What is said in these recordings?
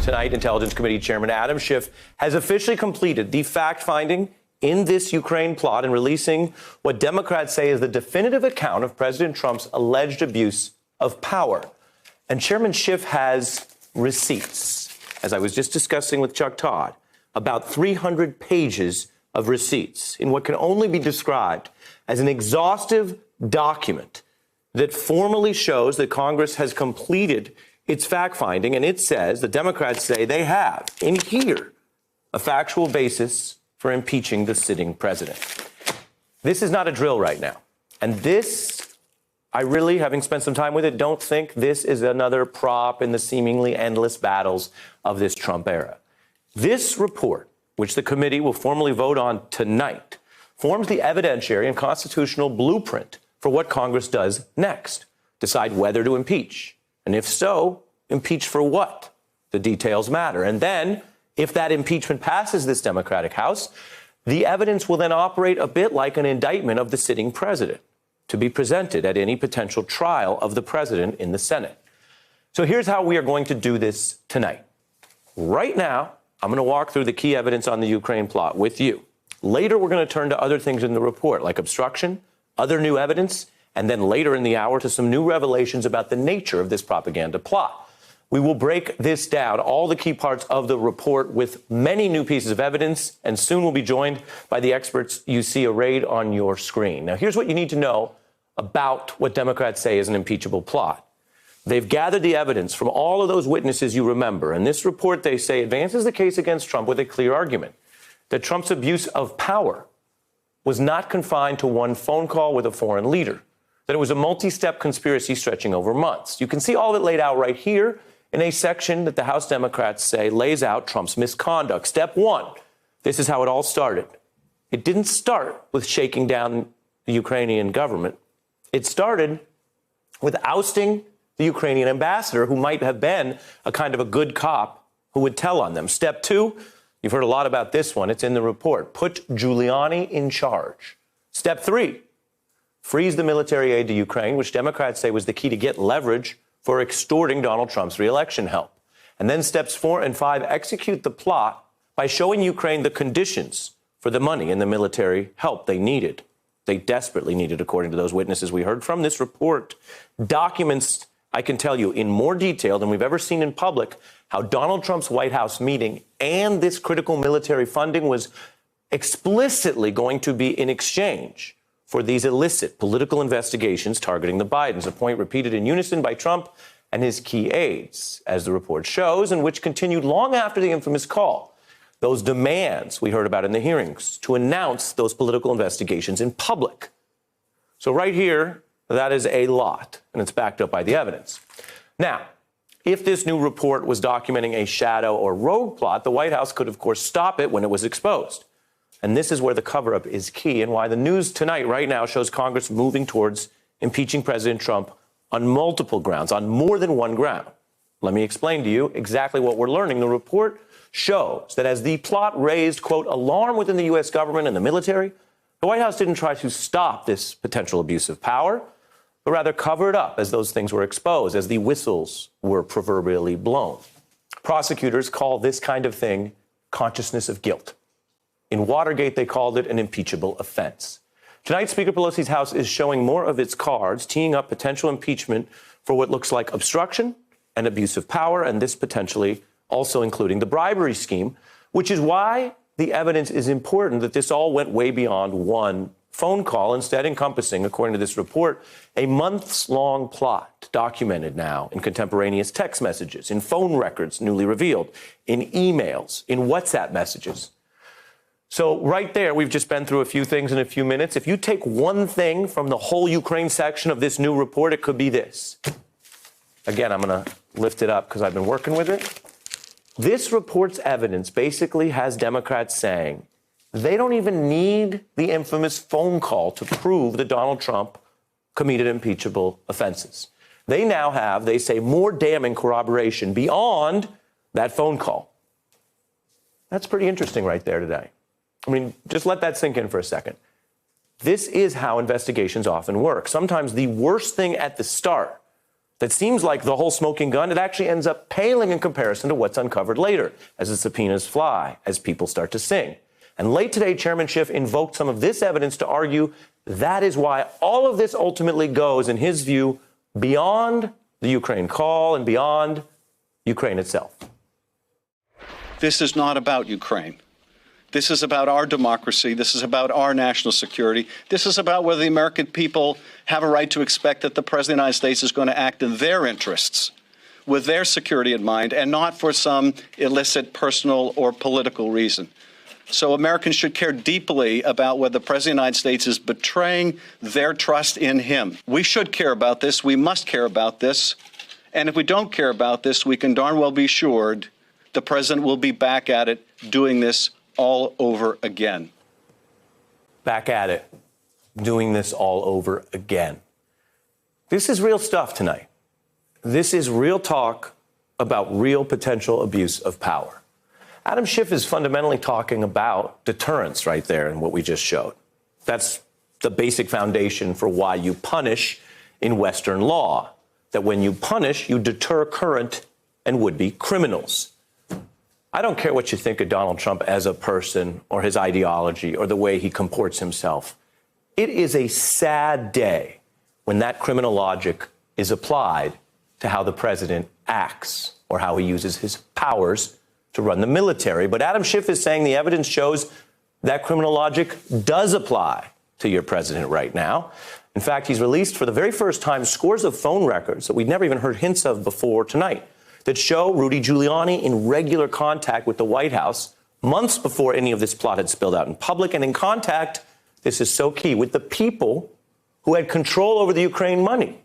Tonight, Intelligence Committee Chairman Adam Schiff has officially completed the fact-finding in this Ukraine plot and releasing what Democrats say is the definitive account of President Trump's alleged abuse of power. And Chairman Schiff has receipts, as I was just discussing with Chuck Todd, about 300 pages of receipts in what can only be described as an exhaustive document that formally shows that Congress has completed its fact-finding, and it says, the Democrats say they have, in here, a factual basis for impeaching the sitting president. This is not a drill right now. And this, I really, having spent some time with it, don't think this is another prop in the seemingly endless battles of this Trump era. This report, which the committee will formally vote on tonight, forms the evidentiary and constitutional blueprint for what Congress does next, decide whether to impeach. And if so, impeach for what? The details matter. And then, if that impeachment passes this Democratic House, the evidence will then operate a bit like an indictment of the sitting president to be presented at any potential trial of the president in the Senate. So here's how we are going to do this tonight. Right now, I'm going to walk through the key evidence on the Ukraine plot with you. Later, we're going to turn to other things in the report, like obstruction, other new evidence, and then later in the hour to some new revelations about the nature of this propaganda plot. We will break this down, all the key parts of the report, with many new pieces of evidence, and soon we'll be joined by the experts you see arrayed on your screen. Now, here's what you need to know about what Democrats say is an impeachable plot. They've gathered the evidence from all of those witnesses you remember, and this report, they say, advances the case against Trump with a clear argument that Trump's abuse of power was not confined to one phone call with a foreign leader, that it was a multi-step conspiracy stretching over months. You can see all of it laid out right here in a section that the House Democrats say lays out Trump's misconduct. Step one, this is how it all started. It didn't start with shaking down the Ukrainian government. It started with ousting the Ukrainian ambassador, who might have been a kind of a good cop who would tell on them. Step two, you've heard a lot about this one. It's in the report. Put Giuliani in charge. Step three, freeze the military aid to Ukraine, which Democrats say was the key to get leverage for extorting Donald Trump's reelection help. And then steps 4 and 5, execute the plot by showing Ukraine the conditions for the money and the military help they needed. They desperately needed, according to those witnesses we heard from. This report documents, I can tell you, in more detail than we've ever seen in public, how Donald Trump's White House meeting and this critical military funding was explicitly going to be in exchange for these illicit political investigations targeting the Bidens, a point repeated in unison by Trump and his key aides, as the report shows, and which continued long after the infamous call. Those demands we heard about in the hearings to announce those political investigations in public. So right here, that is a lot, and it's backed up by the evidence. Now, if this new report was documenting a shadow or rogue plot, the White House could, of course, stop it when it was exposed. And this is where the cover-up is key and why the news tonight, right now, shows Congress moving towards impeaching President Trump on multiple grounds, on more than one ground. Let me explain to you exactly what we're learning. The report shows that as the plot raised, quote, alarm within the U.S. government and the military, the White House didn't try to stop this potential abuse of power, but rather cover it up as those things were exposed, as the whistles were proverbially blown. Prosecutors call this kind of thing consciousness of guilt. In Watergate, they called it an impeachable offense. Tonight, Speaker Pelosi's House is showing more of its cards, teeing up potential impeachment for what looks like obstruction and abuse of power, and this potentially also including the bribery scheme, which is why the evidence is important that this all went way beyond one phone call, instead encompassing, according to this report, a months-long plot documented now in contemporaneous text messages, in phone records newly revealed, in emails, in WhatsApp messages. So right there, we've just been through a few things in a few minutes. If you take one thing from the whole Ukraine section of this new report, it could be this. Again, I'm going to lift it up because I've been working with it. This report's evidence basically has Democrats saying they don't even need the infamous phone call to prove that Donald Trump committed impeachable offenses. They now have, they say, more damning corroboration beyond that phone call. That's pretty interesting right there today. I mean, just let that sink in for a second. This is how investigations often work. Sometimes the worst thing at the start that seems like the whole smoking gun, it actually ends up paling in comparison to what's uncovered later as the subpoenas fly, as people start to sing. And late today, Chairman Schiff invoked some of this evidence to argue that is why all of this ultimately goes, in his view, beyond the Ukraine call and beyond Ukraine itself. This is not about Ukraine. This is about our democracy. This is about our national security. This is about whether the American people have a right to expect that the President of the United States is going to act in their interests, with their security in mind, and not for some illicit personal or political reason. So Americans should care deeply about whether the President of the United States is betraying their trust in him. We should care about this. We must care about this. And if we don't care about this, we can darn well be assured the President will be back at it doing this all over again. Back at it, doing this all over again. This is real stuff tonight. This is real talk about real potential abuse of power. Adam Schiff is fundamentally talking about deterrence right there in what we just showed. That's the basic foundation for why you punish in Western law, that when you punish, you deter current and would-be criminals. I don't care what you think of Donald Trump as a person or his ideology or the way he comports himself. It is a sad day when that criminal logic is applied to how the president acts or how he uses his powers to run the military. But Adam Schiff is saying the evidence shows that criminal logic does apply to your president right now. In fact, he's released for the very first time scores of phone records that we'd never even heard hints of before tonight, that show Rudy Giuliani in regular contact with the White House months before any of this plot had spilled out in public, and in contact, this is so key, with the people who had control over the Ukraine money.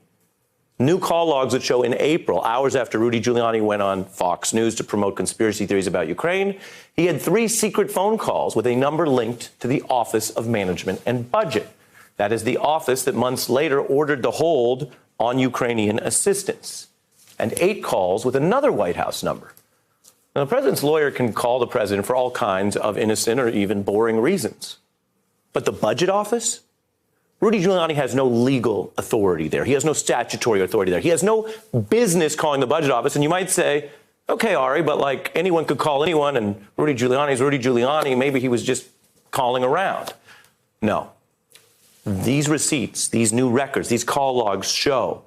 New call logs that show in April, hours after Rudy Giuliani went on Fox News to promote conspiracy theories about Ukraine, he had 3 secret phone calls with a number linked to the Office of Management and Budget. That is the office that months later ordered the hold on Ukrainian assistance, and 8 calls with another White House number. Now, the president's lawyer can call the president for all kinds of innocent or even boring reasons. But the budget office? Rudy Giuliani has no legal authority there. He has no statutory authority there. He has no business calling the budget office. And you might say, okay, Ari, but like anyone could call anyone, and Rudy Giuliani is Rudy Giuliani. Maybe he was just calling around. No. These receipts, these new records, these call logs show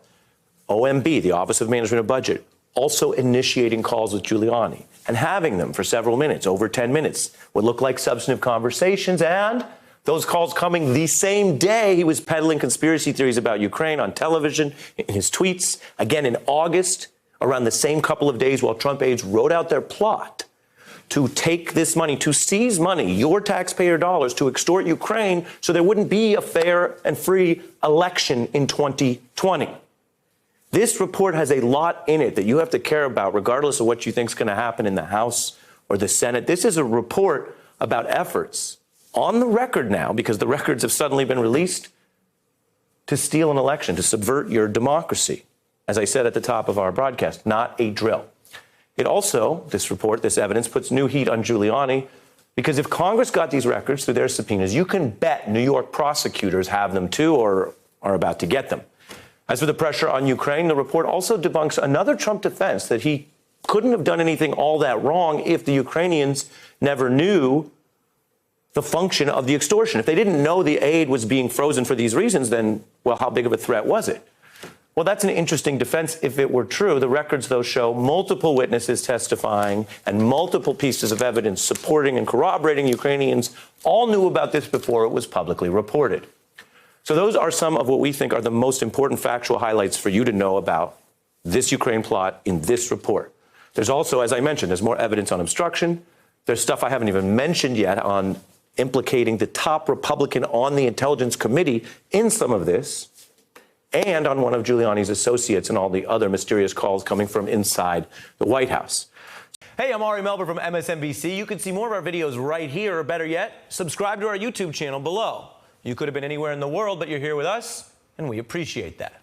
OMB, the Office of Management and Budget, also initiating calls with Giuliani and having them for several minutes, over 10 minutes, what look like substantive conversations, and those calls coming the same day he was peddling conspiracy theories about Ukraine on television, in his tweets, again in August, around the same couple of days while Trump aides wrote out their plot to take this money, to seize money, your taxpayer dollars, to extort Ukraine so there wouldn't be a fair and free election in 2020. This report has a lot in it that you have to care about, regardless of what you think is going to happen in the House or the Senate. This is a report about efforts on the record now, because the records have suddenly been released, to steal an election, to subvert your democracy. As I said at the top of our broadcast, not a drill. It also, this report, this evidence, puts new heat on Giuliani, because if Congress got these records through their subpoenas, you can bet New York prosecutors have them too or are about to get them. As for the pressure on Ukraine, the report also debunks another Trump defense that he couldn't have done anything all that wrong if the Ukrainians never knew the function of the extortion. If they didn't know the aid was being frozen for these reasons, then, well, how big of a threat was it? Well, that's an interesting defense if it were true. The records, though, show multiple witnesses testifying and multiple pieces of evidence supporting and corroborating Ukrainians all knew about this before it was publicly reported. So those are some of what we think are the most important factual highlights for you to know about this Ukraine plot in this report. There's also, as I mentioned, there's more evidence on obstruction. There's stuff I haven't even mentioned yet on implicating the top Republican on the Intelligence Committee in some of this, and on one of Giuliani's associates and all the other mysterious calls coming from inside the White House. Hey, I'm Ari Melber from MSNBC. You can see more of our videos right here, or better yet, subscribe to our YouTube channel below. You could have been anywhere in the world, but you're here with us, and we appreciate that.